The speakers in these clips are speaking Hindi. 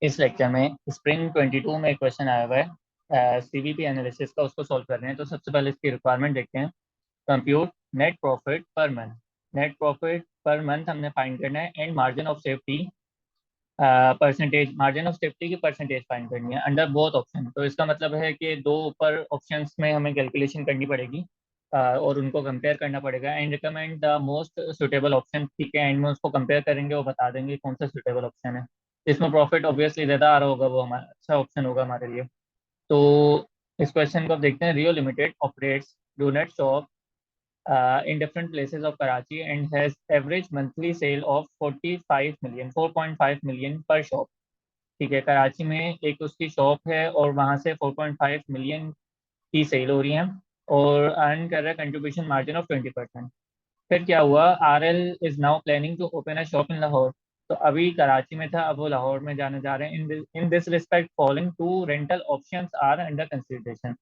इस लेक्चर में स्प्रिंग 22 में एक क्वेश्चन आया हुआ है सीवीपी एनालिसिस का, उसको सॉल्व कर रहे हैं। तो सबसे पहले इसकी रिक्वायरमेंट देखते हैं। Compute net profit per month. Net profit per month हमने फाइंड करना है and margin of safety percentage, margin of safety की परसेंटेज फाइंड करनी है अंडर बोथ ऑप्शन। तो इसका मतलब है कि दो ऊपर ऑप्शंस में हमें कैलकुलेशन करनी पड़ेगी और उनको कंपेयर करना पड़ेगा and recommend the most suitable option. ठीक है, एंड में उसको कंपेयर करेंगे और बता देंगे कौन सा सुटेबल ऑप्शन है। इसमें प्रॉफिट ऑब्वियसली ज़्यादा आ रहा होगा, वो हमारा अच्छा ऑप्शन होगा हमारे लिए। तो इस क्वेश्चन को अब देखते हैं। Rio limited operates donut shop in different places of Karachi and has average monthly sale of 45 million 4.5 million पर शॉप। ठीक है, कराची में एक उसकी शॉप है और वहाँ से 4.5 मिलियन की सेल हो रही है और अर्न कर रहा है कंट्रीब्यूशन मार्जिन ऑफ 20%। फिर क्या हुआ, R L is now planning to open a shop in Lahore. तो अभी कराची में था, अब वो लाहौर में जाने जा रहे हैं। In this respect following two rental options are under consideration.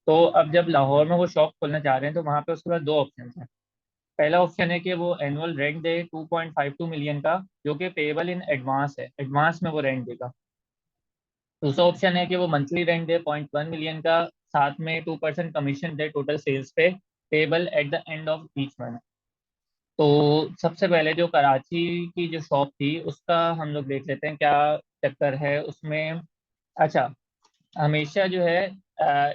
तो अब जब लाहौर में वो शॉप खोलना चाह रहे हैं तो वहाँ पे उसके पास दो ऑप्शन हैं। पहला ऑप्शन है कि वो एनुअल रेंट दे 2.52 मिलियन का, जो कि पेएबल इन एडवांस है, एडवांस में वो रेंट देगा। दूसरा ऑप्शन है कि वो मंथली रेंट दे 0.1 मिलियन का, साथ में 2% कमीशन दे टोटल सेल्स पे, payable at the end of each month. तो सबसे पहले जो कराची की जो शॉप थी उसका हम लोग देख लेते हैं क्या चक्कर है उसमें। अच्छा, हमेशा जो है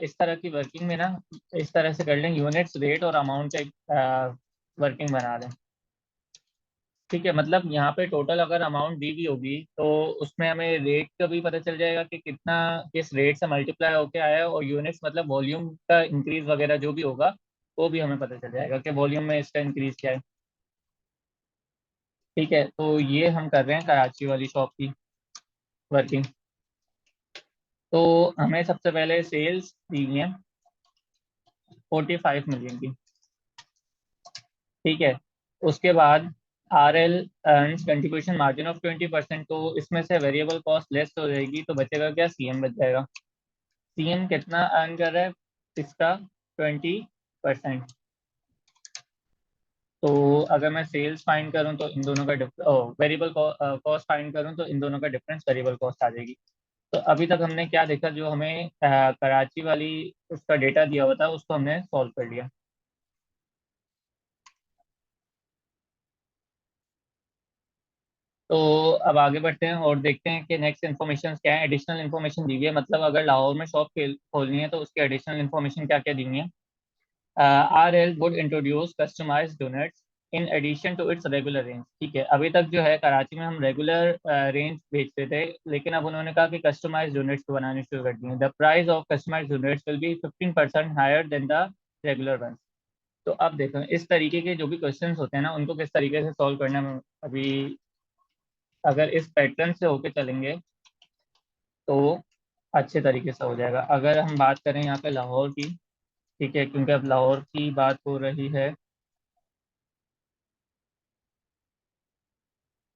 इस तरह की वर्किंग में ना, इस तरह से कर लें, यूनिट्स रेट और अमाउंट का वर्किंग बना लें। ठीक है, मतलब यहाँ पे टोटल अगर अमाउंट दी हुई होगी तो उसमें हमें रेट का भी पता चल जाएगा कि कितना किस रेट से मल्टीप्लाई होके आया है, और यूनिट्स मतलब वॉल्यूम का इंक्रीज वगैरह जो भी होगा वो भी हमें पता चल जाएगा कि वॉल्यूम में इसका इंक्रीज क्या है। ठीक है, तो ये हम कर रहे हैं कराची वाली शॉप की वर्किंग। तो हमें सबसे पहले सेल्स दी हुई है 45 मिलियन की। ठीक है, उसके बाद R L earns contribution margin of 20%। तो इसमें से वेरिएबल कॉस्ट लेस हो जाएगी तो बचेगा क्या, सीएम बच जाएगा। सीएम कितना अर्न कर रहा है, इसका 20%। तो अगर मैं सेल्स फाइंड करूं तो इन दोनों का वेरिएबल कॉस्ट फाइंड करूं तो इन दोनों का डिफरेंस वेरिएबल कॉस्ट आ जाएगी। तो अभी तक हमने क्या देखा, जो हमें कराची वाली उसका डेटा दिया हुआ था उसको हमने सॉल्व कर लिया। तो अब आगे बढ़ते हैं और देखते हैं कि नेक्स्ट इन्फॉर्मेशन क्या है। एडिशनल इन्फॉर्मेशन दी हुई है, मतलब अगर लाहौर में शॉप खोलनी है तो उसकी एडिशनल इन्फॉर्मेशन क्या क्या दी हुई है। R L would introduce customize donuts in addition to its regular range. ठीक है, अभी तक जो है कराची में हम रेगुलर रेंज बेचते थे, लेकिन अब उन्होंने कहा कि कस्टमाइज डोनेट्स बनाने शुरू कर दिए। The price of customize donuts will be 15% higher than the regular one. तो अब देखो, इस तरीके के जो भी क्वेश्चंस होते हैं ना उनको किस तरीके से सॉल्व करना है अभी। अगर इस पैटर्न से होके चलेंगे तो अच्छे तरीके से हो जाएगा। अगर हम बात करें यहाँ पे लाहौर की, ठीक है, क्योंकि अब लाहौर की बात हो रही है,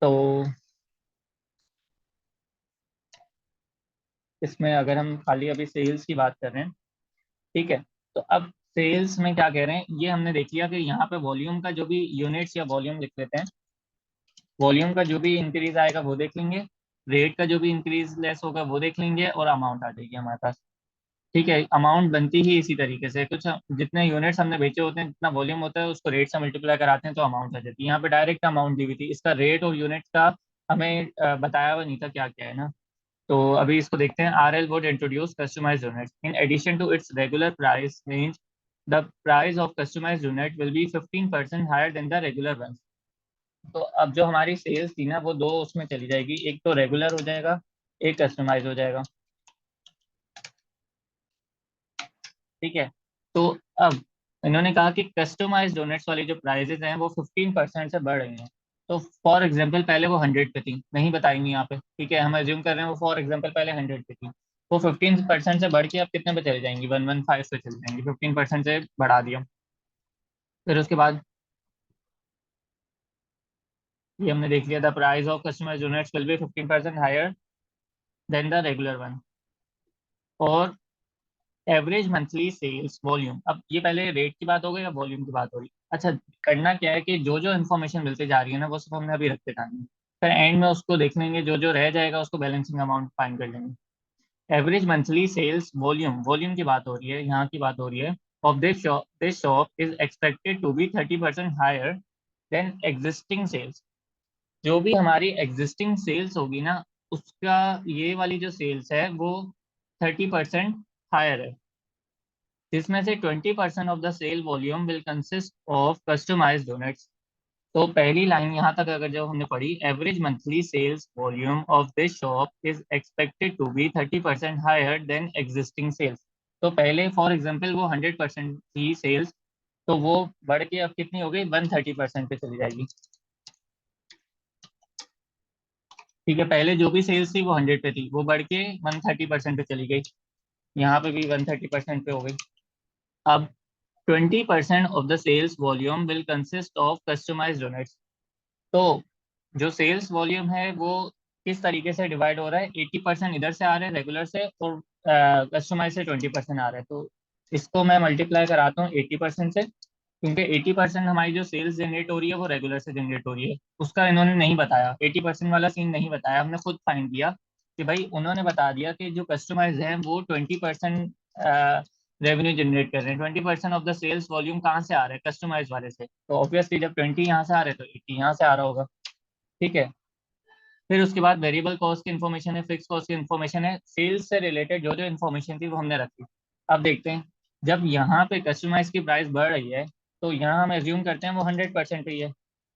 तो इसमें अगर हम खाली अभी सेल्स की बात कर रहे हैं, ठीक है, तो अब सेल्स में क्या कह रहे हैं, ये हमने देख लिया कि यहाँ पे वॉल्यूम का जो भी यूनिट्स या वॉल्यूम लिख लेते हैं, वॉल्यूम का जो भी इंक्रीज आएगा वो देख लेंगे, रेट का जो भी इंक्रीज लेस होगा वो देख लेंगे, और अमाउंट आ जाएगी हमारे पास। ठीक है, अमाउंट बनती ही इसी तरीके से, कुछ जितने यूनिट्स हमने बेचे होते हैं, जितना वॉल्यूम होता है उसको रेट से मल्टीप्लाई कराते हैं तो अमाउंट आ जाती है। यहाँ पे डायरेक्ट अमाउंट दी हुई थी, इसका रेट और यूनिट का हमें बताया हुआ नहीं था क्या क्या है ना। तो अभी इसको देखते हैं। R L would introduce customize units in addition to its regular price range. The price of customize unit will be 15% higher than the regular one. तो अब जो हमारी सेल्स थी ना वो दो उसमें चली जाएगी, एक तो रेगुलर हो जाएगा, एक कस्टमाइज हो जाएगा। ठीक है, तो अब इन्होंने कहा कि कस्टमाइज डोनेट्स वाली जो प्राइजेस हैं वो 15% से बढ़ रही हैं। तो फॉर एग्जांपल पहले वो 100 पे थी, नहीं बताएंगे यहाँ पे, ठीक है, हम एज्यूम कर रहे हैं वो फॉर एग्जांपल पहले 100 पे थी, वो 15% से बढ़ के अब कितने पे चले जाएंगी, 115 पे चले जाएंगी, 15% से बढ़ा दिया। फिर उसके बाद ये हमने देख लिया, the price of customize donuts will be 15% higher than the regular one. और एवरेज मंथली सेल्स वॉल्यूम, अब ये पहले रेट की बात हो गई या वॉल्यूम की बात हो रही। अच्छा, करना क्या है कि जो जो इन्फॉर्मेशन मिलती जा रही है ना वो सब हमने अभी रखते जानी है। फिर एंड में उसको देख लेंगे, जो जो रह जाएगा उसको बैलेंसिंग अमाउंट फाइंड कर लेंगे। Average monthly sales volume, volume की बात हो रही है, यहाँ की बात हो रही है, of this shop is expected to be 30% higher than existing sales. जो भी हमारी एग्जिस्टिंग सेल्स होगी ना, उसका ये वाली जो सेल्स है वो 30% हायर है, जिसमें से 20% of the sale volume will consist of customized donuts. तो पहली लाइन यहाँ तक अगर जब हमने पढ़ी, average monthly sales volume of this shop is expected to be 30% higher than existing sales. तो पहले फॉर एग्जांपल वो 100% थी सेल्स, तो वो बढ़ के अब कितनी हो गई, 130% पे चली जाएगी। ठीक है, पहले जो भी सेल्स थी वो 100 पे थी, वो बढ़ के 130% पे चली गई, यहाँ पे भी 130% पे हो गई। अब 20% of the sales volume will consist of customized donuts. तो जो सेल्स वॉल्यूम है वो किस तरीके से डिवाइड हो रहा है, 80% इधर से आ रहे हैं रेगुलर से, और कस्टमाइज से 20% आ रहा है। तो इसको मैं मल्टीप्लाई कराता हूँ 80% से, क्योंकि 80% हमारी जो सेल्स जनरेट हो रही है वो रेगुलर से जनरेट हो रही है। उसका इन्होंने नहीं बताया, 80% वाला सीन नहीं बताया, हमने खुद फाइंड किया कि भाई उन्होंने बता दिया कि जो कस्टमाइज हैं वो 20% रेवेन्यू जनरेट कर रहे हैं। 20% ऑफ द सेल्स वॉल्यूम कहाँ से आ रहा है, कस्टमाइज वाले से, तो ऑब्वियसली जब 20 यहाँ से आ रहे हैं तो 80 यहाँ से आ रहा होगा। ठीक है, फिर उसके बाद वेरिएबल कॉस्ट की इन्फॉर्मेशन है, फिक्स कॉस्ट की इन्फॉर्मेशन है, सेल्स से रिलेटेड जो जो इन्फॉर्मेशन थी वो हमने रखी। अब देखते हैं, जब यहाँ पे कस्टमाइज की प्राइस बढ़ रही है तो यहाँ हम एज्यूम करते हैं वो 100% ही है,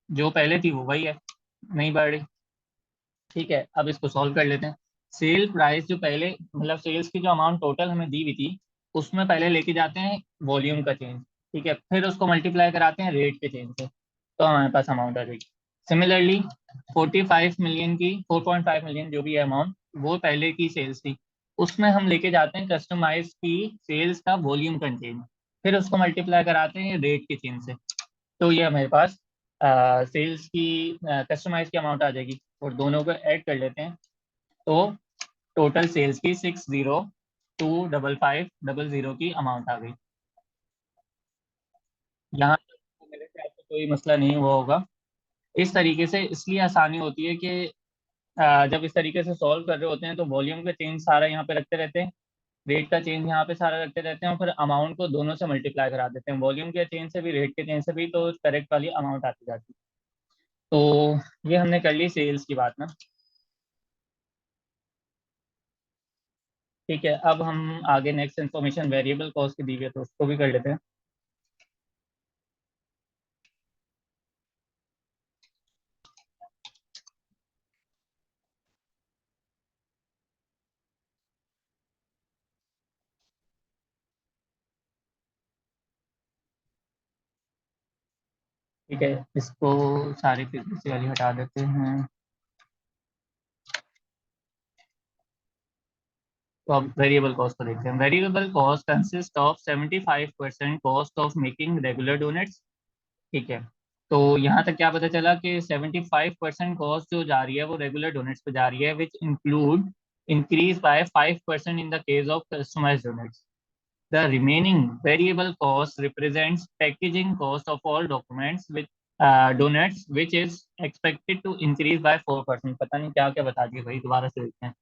जो पहले थी वो वही है, नहीं बढ़ रही। ठीक है, अब इसको सॉल्व कर लेते हैं। सेल प्राइस जो पहले, मतलब सेल्स की जो अमाउंट टोटल हमें दी हुई थी, उसमें पहले लेके जाते हैं वॉल्यूम का चेंज। ठीक है, फिर उसको मल्टीप्लाई कराते हैं रेट के चेंज से, तो हमारे पास अमाउंट आ जाएगी। सिमिलरली 45 मिलियन की, 4.5 मिलियन जो भी है अमाउंट, वो पहले की सेल्स थी, उसमें हम लेके जाते हैं कस्टमाइज की सेल्स का वॉल्यूम का चेंज, फिर उसको मल्टीप्लाई कराते हैं रेट के चेंज से। तो ये हमारे पास सेल्स की, कस्टमाइज की अमाउंट आ जाएगी, और दोनों को ऐड कर लेते हैं। तो टोटल सेल्स की 602550 की अमाउंट आ गई। यहाँ तक तो मेरे ख्याल से कोई मसला नहीं हुआ होगा। इस तरीके से इसलिए आसानी होती है कि जब इस तरीके से सॉल्व कर रहे होते हैं तो वॉल्यूम का चेंज सारा यहाँ पे रखते रहते हैं, रेट का चेंज यहाँ पे सारा रखते रहते हैं, और फिर अमाउंट को दोनों से मल्टीप्लाई करा देते हैं, वॉल्यूम के चेंज से भी रेट के चेंज से भी, तो करेक्ट वाली अमाउंट आती जाती है। तो ये हमने कर ली सेल्स की बात ना। ठीक है, अब हम आगे नेक्स्ट इन्फॉर्मेशन वेरिएबल कॉस्ट की दी हुई है तो उसको भी कर लेते हैं। ठीक है, इसको सारी फिजिक्स वाली हटा देते हैं। तो अब वेरिएबल कॉस्ट को देखते हैं। Variable cost consist of 75% cost of making regular donuts. ठीक है, तो यहाँ तक क्या पता चला कि 75% कॉस्ट जो जा रही है वो रेगुलर डोनेट्स पे जा रही है, which include increase by 5% in the case of customize donuts. The remaining variable cost represents packaging cost of all documents with donates, which is expected to increase by 4%। पता नहीं क्या क्या बता दिए भाई, दोबारा से देखते हैं।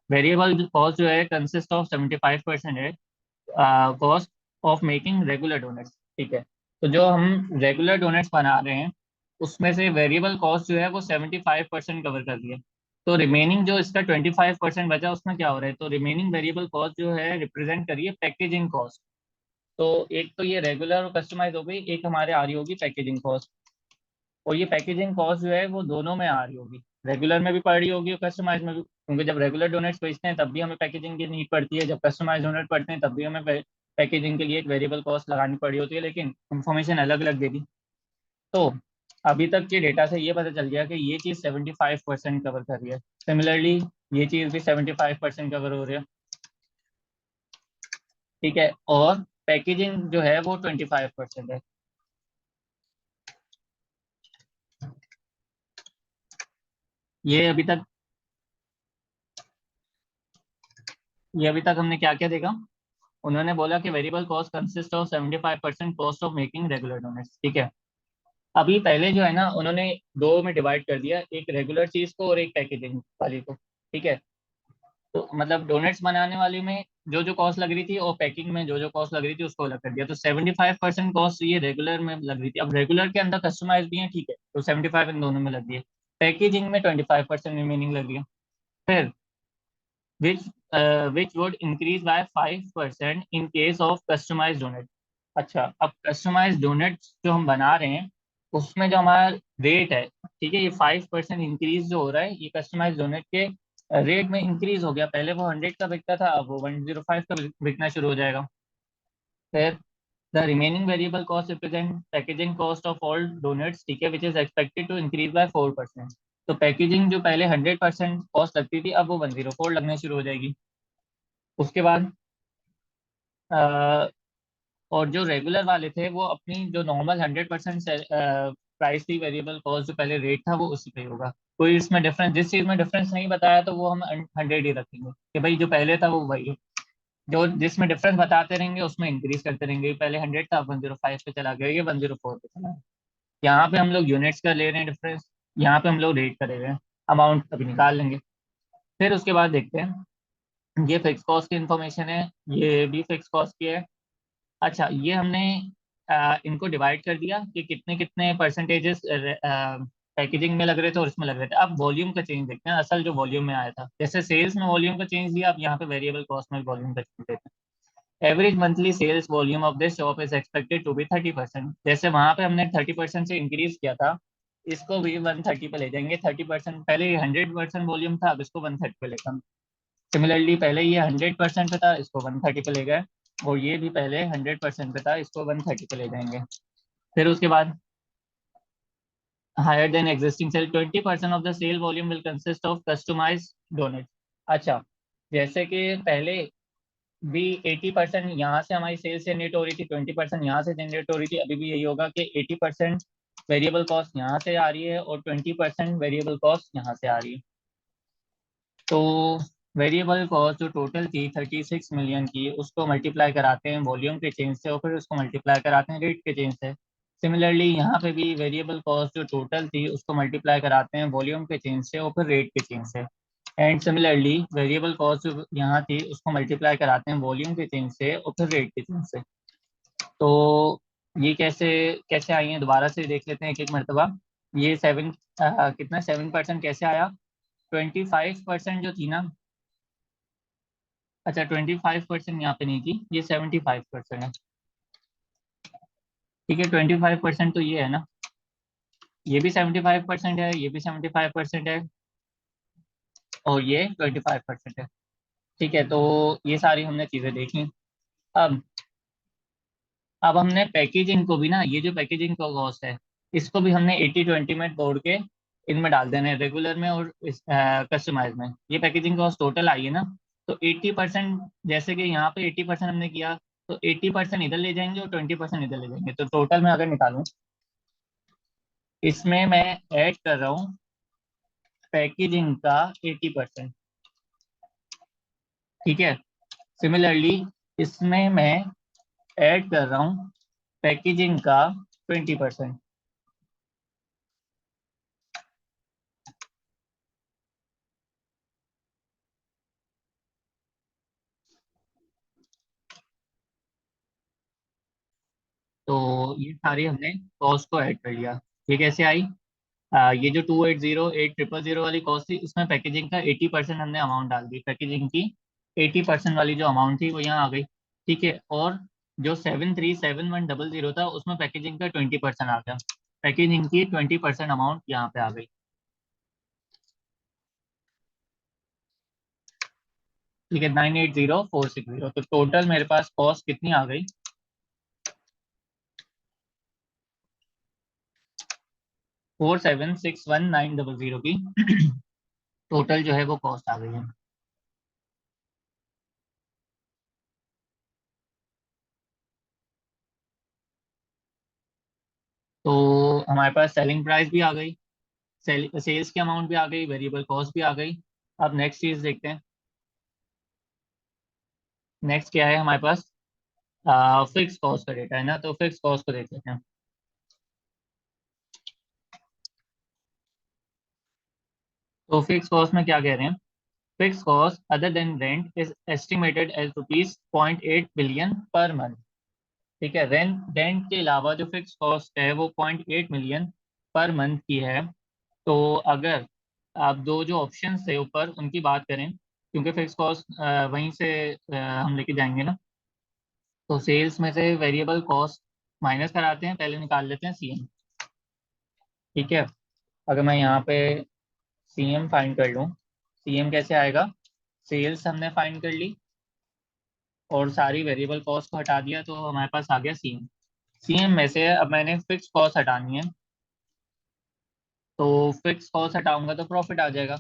वेरिएबल कॉस्ट जो है कंसिस्ट ऑफ 75% है cost of making regular donuts. ठीक है, तो जो हम रेगुलर डोनेट्स बना रहे हैं उसमें से वेरिएबल कॉस्ट जो है वो 75% कवर कर रही है। तो रिमेनिंग जो इसका 25% बचा उसमें क्या हो रहा है, तो रिमेनिंग वेरिएबल कॉस्ट जो है रिप्रेजेंट करिए पैकेजिंग कॉस्ट। तो एक तो ये रेगुलर और कस्टमाइज हो गई, एक हमारे आ रही होगी पैकेजिंग कॉस्ट। और ये पैकेजिंग कॉस्ट जो है वो दोनों में आ रही होगी, रेगुलर में भी पड़ रही होगी और कस्टमाइज में भी, क्योंकि जब रेगुलर डोनेट्स बेचते हैं तब भी हमें पैकेजिंग की नीड पड़ती है, जब कस्टमाइज डोनेट पड़ते हैं तब भी हमें पैकेजिंग के लिए एक वेरिएबल कॉस्ट लगानी पड़ी होती है, लेकिन इंफॉर्मेशन अलग अलग दे दी। तो अभी तक के डेटा से ये पता चल गया कि ये चीज़ 75% कवर कर रही है। सिमिलरली ये चीज़ भी 75% कवर हो रही है। ठीक है, और पैकेजिंग जो है वो 25% है। ये अभी तक ये अभी तक हमने क्या क्या देखा। उन्होंने बोला कि variable cost consist of 75% cost of making regular donuts. ठीक है, अभी पहले जो है ना, उन्होंने दो में डिवाइड कर दिया, एक रेगुलर चीज को और एक पैकेजिंग वाली को। ठीक है। तो मतलब डोनेट्स बनाने वाली में जो जो कॉस्ट लग रही थी, और पैकिंग में जो जो कॉस्ट लग रही थी, उसको अलग कर दिया। तो 75% कॉस्ट ये रेगुलर में लग रही थी। अब रेगुलर के अंदर कस्टमाइज भी है, ठीक है, तो 75 इन दोनों में लग रही है। पैकेजिंग में 25% रिमेनिंग लग रही है। फिर which which would increase by 5% in case of customized donut। अच्छा, अब कस्टमाइज डोनेट्स जो हम बना रहे हैं, उसमें जो हमारा रेट है, ठीक है, ये 5% इंक्रीज जो हो रहा है, ये कस्टमाइज डोनेट के रेट में इंक्रीज हो गया। पहले वो 100 का बिकता था, अब वो 105 का बिकना शुरू हो जाएगा। फिर the remaining variable cost represent packaging cost of all donuts, ठीक है, which is expected to increase by 4%। तो पैकेजिंग जो पहले 100% कॉस्ट लगती थी, अब वो 104 लगने शुरू हो जाएगी। उसके बाद और जो रेगुलर वाले थे, वो अपनी जो नॉर्मल 100% प्राइस थी, वेरिएबल कॉस्ट जो पहले रेट था, वो उसी पे ही होगा। कोई इसमें डिफरेंस, जिस चीज में डिफरेंस नहीं बताया, तो वो हम 100 ही रखेंगे कि भाई जो पहले था वो वही है। जो जिसमें डिफरेंस बताते रहेंगे, उसमें इंक्रीज करते रहेंगे। पहले 100 था, 105 पे चला गया, ये 104 पे चला गया। यहाँ पे हम लोग यूनिट्स का ले रहे हैं डिफरेंस, यहाँ पे हम लोग रेट का ले रहे हैं। अमाउंट अभी निकाल लेंगे। फिर उसके बाद देखते हैं, ये फिक्स कॉस्ट की इन्फॉर्मेशन है, ये भी फिक्स कॉस्ट की है। अच्छा, ये हमने इनको डिवाइड कर दिया कि कितने कितने परसेंटेजेस पैकेजिंग में लग रहे थे और इसमें लग रहे थे। अब वॉल्यूम का चेंज देखते हैं, असल जो वॉल्यूम में आया था। जैसे सेल्स में वॉल्यूम का चेंज दिया, अब यहाँ पे वेरिएबल कॉस्ट में वॉल्यूम का चेंज देते हैं। Average monthly sales volume of this shop is expected to be 30%। जैसे वहां पे हमने 30% से इंक्रीज किया था, इसको भी 130 पे ले जाएंगे। 30%, पहले ये 100% वॉल्यूम था, अब इसको 130 पे लेकर। सिमिलरली पहले ये 100% पे था, इसको 130 पे ले गए। और ये भी पहले 100% पे था, इसको 130 पे ले जाएंगे। फिर उसके बाद higher than existing sale, 20% of the sale volume will consist of customize donut. अच्छा, जैसे कि पहले भी 80% यहाँ से हमारी सेल्स जनरेट हो रही थी, 20% यहाँ से जनरेट हो रही थी, अभी भी यही होगा कि 80% वेरिएबल कॉस्ट यहाँ से आ रही है और 20% वेरिएबल कॉस्ट यहाँ से आ रही है। तो वेरिएबल कॉस्ट जो टोटल थी 36 मिलियन की, उसको मल्टीप्लाई कराते हैं वॉल्यूम के चेंज से, और फिर उसको मल्टीप्लाई कराते हैं रेट के चेंज से। सिमिलरली यहाँ पे भी वेरिएबल कॉस्ट जो टोटल थी, उसको मल्टीप्लाई कराते हैं वॉल्यूम के चेंज से और फिर रेट के चेंज से। एंड सिमिलरली वेरिएबल कॉस्ट जो यहाँ थी, उसको मल्टीप्लाई कराते हैं वॉल्यूम के चेंज से और फिर रेट के चेंज से। तो ये कैसे कैसे आई है, दोबारा से देख लेते हैं एक एक मरतबा। ये कितना 7% कैसे आया? 25% जो थी ना, अच्छा 25% यहाँ पे नहीं थी, ये 75% है। ठीक है, 25% तो ये है ना, ये भी 75% है, ये भी 75% है, और ये 25% है। ठीक है, तो ये सारी हमने चीज़ें देखी। अब अब हमने पैकेजिंग को भी ना, ये जो पैकेजिंग का कॉस्ट है, इसको भी हमने 80-20 में तोड़ के इनमें डाल देना है, रेगुलर में और कस्टमाइज में। ये पैकेजिंग कॉस्ट टोटल आई है ना, तो 80%, जैसे कि यहाँ पे 80% हमने किया, तो 80% इधर ले जाएंगे और 20% इधर ले जाएंगे। तो टोटल में अगर निकालूं, इसमें मैं ऐड कर रहा हूँ पैकेजिंग का 80%। ठीक है। सिमिलरली इसमें मैं ऐड कर रहा हूँ पैकेजिंग का 20%। तो ये सारी हमने कॉस्ट को ऐड कर लिया। ये कैसे आई? ये जो 280800 वाली कॉस्ट थी, इसमें पैकेजिंग का 80% हमने अमाउंट डाल दी। पैकेजिंग की 80% वाली जो अमाउंट थी, वो यहाँ आ गई। ठीक है। और जो 737100 था, उसमें पैकेजिंग का 20% आ गया। पैकेजिंग की 20% अमाउंट यहाँ पे आ गई। ठीक है, 980460। तो टोटल मेरे पास कॉस्ट कितनी आ गई? 4761,900 की टोटल जो है वो कॉस्ट आ गई है। तो हमारे पास सेलिंग प्राइस भी आ गई, सेल्स की अमाउंट भी आ गई, वेरिएबल कॉस्ट भी आ गई। अब नेक्स्ट चीज देखते हैं। नेक्स्ट क्या है हमारे पास? फिक्स कॉस्ट का डेटा है ना, तो फिक्स कॉस्ट को देख लेते हैं। तो फिक्स कॉस्ट में क्या कह रहे हैं, fix cost other than rent is estimated as ₹0.8 billion per month. ठीक है, रेंट रेंट के अलावा जो फिक्स कॉस्ट है वो 0.8 मिलियन पर मंथ की है। तो अगर आप दो जो ऑप्शन थे ऊपर उनकी बात करें, क्योंकि फिक्स कॉस्ट वहीं से हम लेके जाएंगे ना, तो सेल्स में से वेरिएबल कॉस्ट माइनस कराते हैं, पहले निकाल लेते हैं सीएम। ठीक है, अगर मैं यहाँ पे सीएम फाइंड कर लूँ, सीएम कैसे आएगा, सेल्स हमने फाइंड कर ली और सारी वेरिएबल कॉस्ट को हटा दिया तो हमारे पास आ गया सीएम। सीएम में से अब मैंने फिक्स कॉस्ट हटानी है, तो फिक्स कॉस्ट हटाऊंगा तो प्रॉफिट आ जाएगा।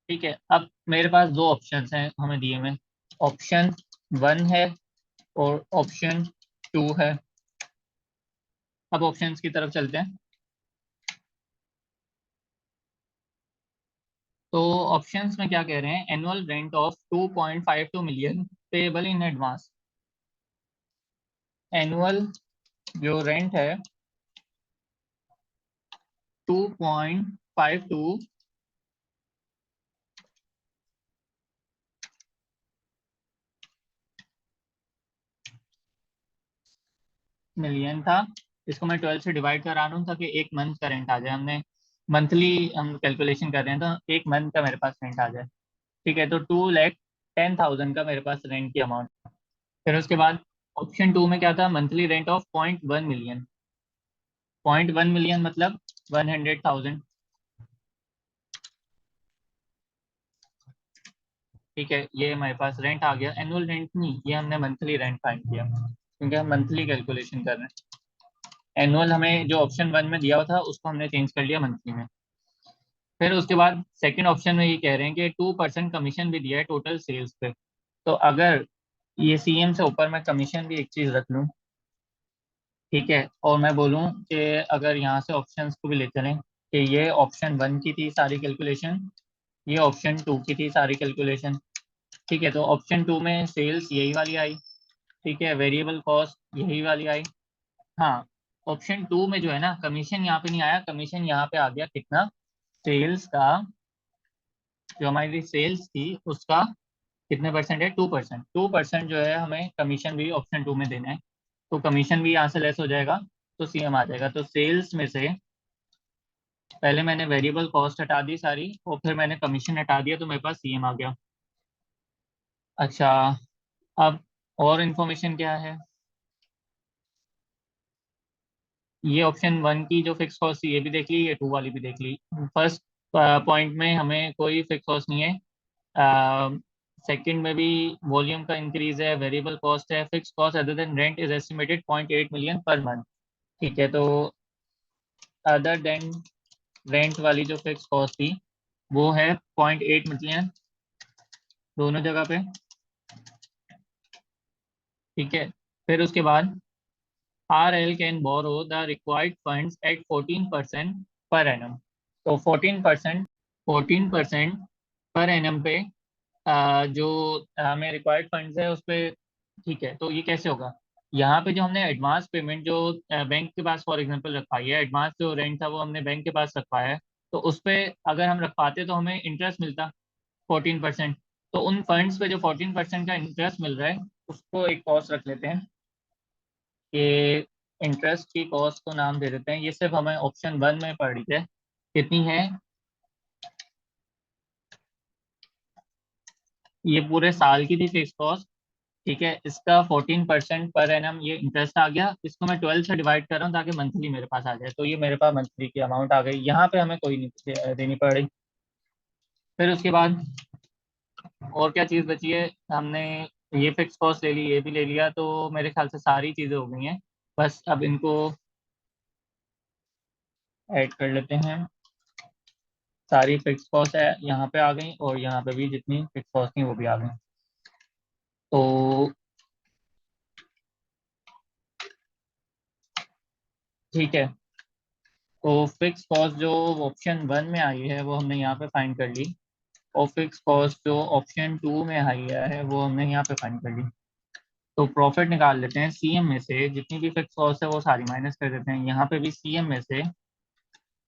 ठीक है, अब मेरे पास दो ऑप्शंस हैं हमें दिए में, ऑप्शन 1 है और ऑप्शन 2 है। अब ऑप्शंस की तरफ चलते हैं। तो ऑप्शंस में क्या कह रहे हैं, annual rent of 2.52 million payable in advance. Annual जो रेंट है 2.52 मिलियन था। इसको मैं 12 से डिवाइड करा रहा हूँ ताकि एक मंथ का रेंट आ जाए। हमने मंथली हम कैलकुलेशन कर रहे हैं तो एक मंथ का मेरे पास रेंट आ जाए। ठीक है, तो 2,10,000 का मेरे पास रेंट की अमाउंट। फिर उसके बाद ऑप्शन 2 में क्या था, monthly rent of 0.1 million. 0.1 million मतलब 100,000। ठीक है, ये हमारे पास रेंट आ गया, एनुअल रेंट नहीं, ये हमने मंथली रेंट फाइंड किया क्योंकि हम मंथली कैलकुलेशन कर रहे हैं। एनुअल हमें जो ऑप्शन 1 में दिया हुआ था उसको हमने चेंज कर लिया मंथली में। फिर उसके बाद सेकंड ऑप्शन में ये कह रहे हैं कि 2% कमीशन भी दिया है टोटल सेल्स पे। तो अगर ये सीएम से ऊपर मैं कमीशन भी एक चीज रख लूँ, ठीक है, और मैं बोलूँ कि अगर यहाँ से ऑप्शंस को भी ले चलें कि ये ऑप्शन 1 की थी सारी कैलकुलेशन, ये ऑप्शन 2 की थी सारी कैलकुलेशन। ठीक है, तो ऑप्शन 2 में सेल्स यही वाली आई, ठीक है, वेरिएबल कॉस्ट यही वाली आई। हाँ, ऑप्शन 2 में जो है ना, कमीशन यहाँ पे नहीं आया, कमीशन यहाँ पे आ गया कितना, सेल्स का, जो हमारी सेल्स थी उसका कितने परसेंट है, 2%। 2% जो है हमें कमीशन भी ऑप्शन 2 में देना है, तो कमीशन भी यहाँ से लेस हो जाएगा, तो सीएम आ जाएगा। तो सेल्स में से पहले मैंने वेरिएबल कॉस्ट हटा दी सारी और फिर मैंने कमीशन हटा दिया तो मेरे पास सीएम आ गया। अच्छा, अब और इन्फॉर्मेशन क्या है, ये ऑप्शन 1 की जो फिक्स कॉस्ट थी ये भी देख ली, ये 2 वाली भी देख ली। फर्स्ट पॉइंट में हमें कोई फिक्स कॉस्ट नहीं है, सेकंड में भी वॉल्यूम का इंक्रीज है, वेरिएबल कॉस्ट है, fix cost other than rent is estimated 0.8 million पर मंथ। ठीक है, तो अदर देन रेंट वाली जो फिक्स कॉस्ट थी वो है 0.8 मिलियन दोनों जगह पे। ठीक है, फिर उसके बाद RL can borrow the required funds at 14% per annum. तो 14% पर एनम पे जो हमें रिक्वायर्ड फंड्स है उस पे। ठीक है, तो ये कैसे होगा, यहाँ पे जो हमने एडवांस पेमेंट जो बैंक के पास फॉर एग्जांपल रखवाई है, एडवांस जो रेंट था वो हमने बैंक के पास रखवाया है, तो उस पे अगर हम रखवाते तो हमें इंटरेस्ट मिलता 14%। तो उन फंड्स पे जो 14% का इंटरेस्ट मिल रहा है उसको एक कॉस्ट रख लेते हैं कि इंटरेस्ट की कॉस्ट को नाम दे देते हैं, ये सिर्फ हमें ऑप्शन 1 में पड़ी है, कितनी है, ये पूरे साल की थी फिक्स कॉस्ट। ठीक है, इसका 14% पर एनम ये इंटरेस्ट आ गया, इसको मैं 12 से डिवाइड कर रहा हूँ ताकि मंथली मेरे पास आ जाए, तो ये मेरे पास मंथली की अमाउंट आ गई, यहाँ पे हमें कोई नहीं देनी पड़ रही। फिर उसके बाद और क्या चीज़ बची है, हमने ये फिक्स कॉस्ट ले ली, ये भी ले लिया, तो मेरे ख्याल से सारी चीज़ें हो गई हैं। बस अब इनको ऐड कर लेते हैं, सारी फिक्स कॉस्ट है यहाँ पे आ गई और यहाँ पे भी जितनी फिक्स कॉस्ट थी वो भी आ गई। तो ठीक है, तो फिक्स कॉस्ट जो ऑप्शन 1 में आई है वो हमने यहाँ पे फाइंड कर ली, और फिक्स कॉस्ट जो ऑप्शन 2 में आई है वो हमने यहाँ पे फाइंड कर ली। तो प्रॉफिट निकाल लेते हैं, सीएम में से जितनी भी फिक्स कॉस्ट है वो सारी माइनस कर देते हैं, यहाँ पे भी सीएम में से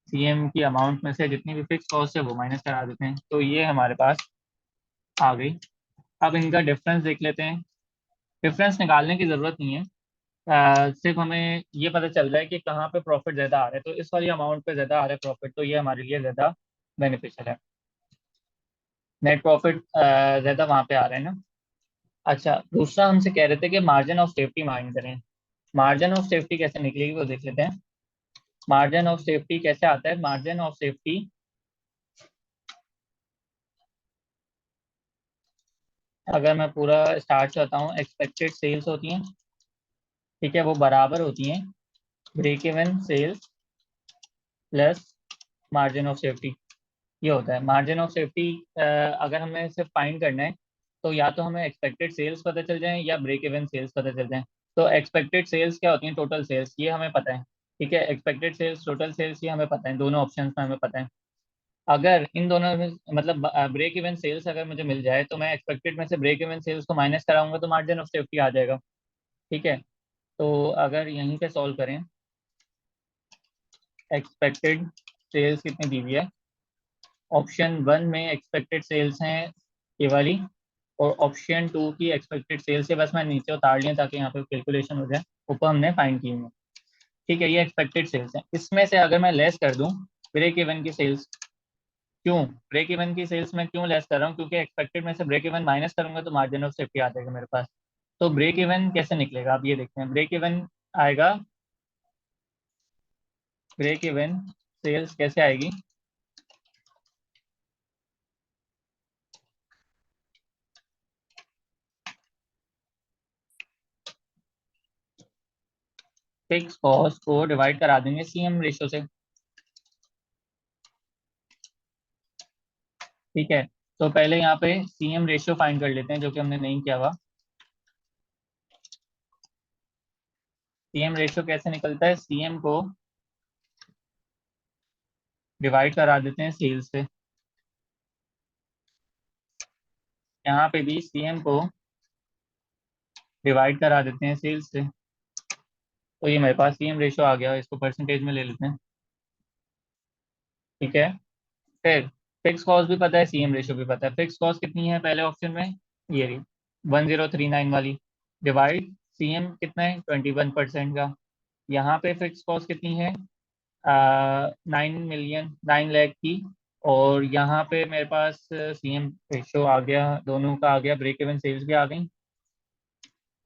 CM की अमाउंट में से जितनी भी फिक्स कॉस्ट है वो माइनस करा देते हैं, तो ये हमारे पास आ गई। अब इनका डिफरेंस देख लेते हैं। डिफरेंस निकालने की ज़रूरत नहीं है, सिर्फ हमें ये पता चल रहा है कि कहाँ पे प्रॉफिट ज़्यादा आ रहा है, तो इस वाली अमाउंट पे ज़्यादा आ रहा है प्रॉफिट, तो ये हमारे लिए ज़्यादा बेनिफिशियल है। नेट प्रॉफिट ज़्यादा वहाँ पे आ रहा है ना। अच्छा, दूसरा हमसे कह रहे थे कि मार्जिन ऑफ सेफ्टी माइंड करें। मार्जिन ऑफ सेफ्टी कैसे निकलेगी वो देख लेते हैं। मार्जिन ऑफ सेफ्टी कैसे आता है? मार्जिन ऑफ सेफ्टी, अगर मैं पूरा स्टार्ट से बताऊँ, एक्सपेक्टेड सेल्स होती हैं, ठीक है, वो बराबर होती हैं break even sales plus margin of safety. ये होता है मार्जिन ऑफ सेफ्टी। अगर हमें सिर्फ फाइंड करना है तो या तो हमें एक्सपेक्टेड सेल्स पता चल जाए या ब्रेक इवन सेल्स पता चल जाए। तो एक्सपेक्टेड सेल्स क्या होती है? टोटल सेल्स, ये हमें पता है, ठीक है। एक्सपेक्टेड सेल्स, टोटल सेल्स, ये हमें पता है, दोनों ऑप्शंस में हमें पता है। अगर इन दोनों में मतलब ब्रेक इवन सेल्स अगर मुझे मिल जाए तो मैं एक्सपेक्टेड में से ब्रेक इवन सेल्स को माइनस कराऊंगा तो मार्जिन ऑफ सेफ्टी आ जाएगा, ठीक है। तो अगर यहीं पे सॉल्व करें, एक्सपेक्टेड सेल्स कितनी दी हुई है? ऑप्शन वन में एक्सपेक्टेड सेल्स हैं ये वाली, और ऑप्शन टू की एक्सपेक्टेड सेल्स है, बस मैं नीचे उतार लिया ताकि यहाँ पे कैलकुलेशन हो जाए, ऊपर हमने फाइंड की हुई है, ठीक है। ये एक्सपेक्टेड सेल्स है, इसमें से अगर मैं लेस कर दूं ब्रेक इवन की सेल्स। क्यों ब्रेक इवन की सेल्स में क्यों लेस कर रहा हूँ? क्योंकि एक्सपेक्टेड में से ब्रेक इवन माइनस करूंगा तो मार्जिन ऑफ सेफ्टी आ जाएगा मेरे पास। तो ब्रेक इवन कैसे निकलेगा आप ये देखते हैं। ब्रेक इवन आएगा, ब्रेक इवन सेल्स कैसे आएगी? फिक्स कॉस्ट को डिवाइड करा देंगे CM रेशो से, ठीक है। तो पहले यहाँ पे CM रेशियो फाइंड कर लेते हैं, जो कि हमने नहीं किया हुआ। CM रेशियो कैसे निकलता है? CM को डिवाइड करा देते हैं सेल्स से, यहाँ पे भी CM को डिवाइड करा देते हैं सेल्स से। तो ये मेरे पास CM रेशियो आ गया, इसको परसेंटेज में ले लेते हैं, ठीक है। फिर फिक्स कॉस्ट भी पता है, CM रेशियो भी पता है। फिक्स कॉस्ट कितनी है पहले ऑप्शन में? ये रही 1039 वाली, डिवाइड CM कितना है? 21% का। यहाँ पे फिक्स कॉस्ट कितनी है? 9 मिलियन, 9 लाख की। और यहाँ पे मेरे पास CM रेशो आ गया, दोनों का आ गया, ब्रेक इवन सेल्स भी आ गई।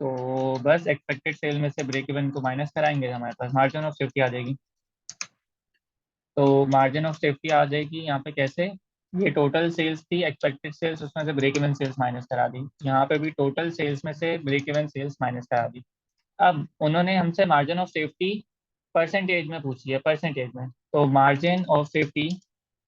तो बस एक्सपेक्टेड सेल में से ब्रेक इवन को माइनस कराएंगे, हमारे पास मार्जिन ऑफ सेफ्टी आ जाएगी। तो मार्जिन ऑफ सेफ्टी आ जाएगी यहाँ पे कैसे? ये टोटल सेल्स थी, एक्सपेक्टेड सेल्स, उसमें से ब्रेक इवन सेल्स माइनस करा दी। यहाँ पे भी टोटल सेल्स में से ब्रेक इवन सेल्स माइनस करा दी। अब उन्होंने हमसे मार्जिन ऑफ सेफ्टी परसेंटेज में पूछ लिया, परसेंटेज में। तो मार्जिन ऑफ सेफ्टी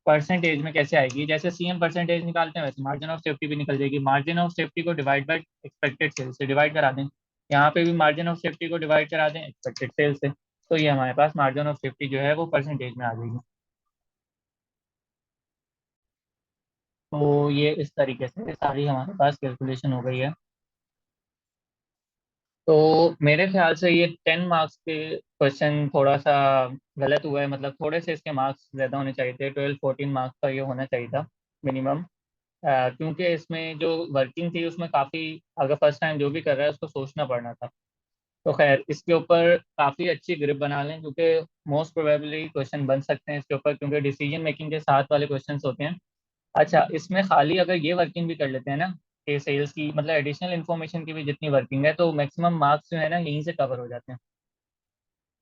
परसेंटेज में कैसे आएगी? जैसे CM परसेंटेज निकालते हैं वैसे मार्जिन ऑफ सेफ्टी भी निकल जाएगी। मार्जिन ऑफ सेफ्टी को डिवाइड बाय एक्सपेक्टेड सेल से डिवाइड करा दें, यहाँ पे भी मार्जिन ऑफ सेफ्टी को डिवाइड करा दें एक्सपेक्टेड सेल से, तो ये हमारे पास मार्जिन ऑफ सेफ्टी जो है वो परसेंटेज में आ जाएगी। तो ये इस तरीके से सारी हमारे पास कैलकुलेशन हो गई है। तो मेरे ख्याल से ये 10 मार्क्स के क्वेश्चन थोड़ा सा गलत हुआ है, मतलब थोड़े से इसके मार्क्स ज़्यादा होने चाहिए थे, 12-14 मार्क्स का ये होना चाहिए था मिनिमम। क्योंकि इसमें जो वर्किंग थी उसमें काफ़ी, अगर फर्स्ट टाइम जो भी कर रहा है उसको सोचना पड़ना था। तो खैर इसके ऊपर काफ़ी अच्छी ग्रिप बना लें, क्योंकि मोस्ट प्रोबेबली क्वेश्चन बन सकते हैं इसके ऊपर, क्योंकि डिसीजन मेकिंग के साथ वाले क्वेश्चन होते हैं। अच्छा, इसमें खाली अगर ये वर्किंग भी कर लेते हैं ना, कि सेल्स की मतलब एडिशनल इन्फॉर्मेशन की भी जितनी वर्किंग है, तो मैक्सिमम मार्क्स जो है ना यहीं से कवर हो जाते हैं।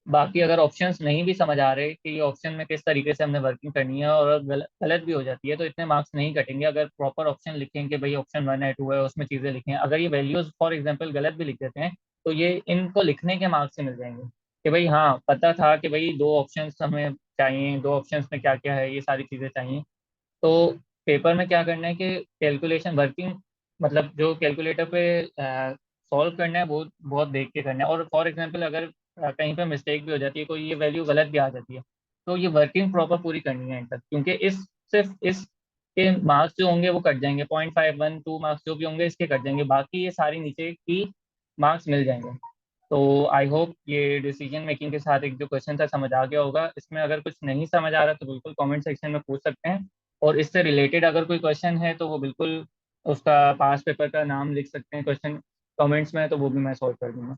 बाकी अगर ऑप्शंस नहीं भी समझ आ रहे कि ये ऑप्शन में किस तरीके से हमने वर्किंग करनी है, और गलत भी हो जाती है, तो इतने मार्क्स नहीं कटेंगे अगर प्रॉपर ऑप्शन लिखें कि भाई ऑप्शन 1 है 2 है, उसमें चीज़ें लिखें। अगर ये वैल्यूज फॉर एग्जांपल गलत भी लिख देते हैं तो ये इनको लिखने के मार्क्स से मिल जाएंगे, कि भाई हाँ पता था कि भाई दो ऑप्शंस हमें चाहिए, दो ऑप्शंस में क्या क्या है, ये सारी चीज़ें चाहिए। तो पेपर में क्या करना है कि कैलकुलेशन वर्किंग, मतलब जो कैलकुलेटर पे सॉल्व करना है वो बहुत देख के करना है। और फॉर एग्जांपल अगर कहीं पे मिस्टेक भी हो जाती है, कोई ये वैल्यू गलत भी आ जाती है, तो ये वर्किंग प्रॉपर पूरी करनी है एंड तक, क्योंकि इस सिर्फ इस के मार्क्स जो होंगे वो कट जाएंगे, 0.5 1 2 मार्क्स जो भी होंगे इसके कट जाएंगे, बाकी ये सारी नीचे की मार्क्स मिल जाएंगे। तो आई होप ये डिसीजन मेकिंग के साथ एक जो क्वेश्चन था समझ आ गया होगा। इसमें अगर कुछ नहीं समझ आ रहा तो बिल्कुल कमेंट सेक्शन में पूछ सकते हैं, और इससे रिलेटेड अगर कोई क्वेश्चन है तो वो बिल्कुल उसका पास पेपर का नाम लिख सकते हैं क्वेश्चन कमेंट्स में, तो वो भी मैं सॉल्व कर दूंगा।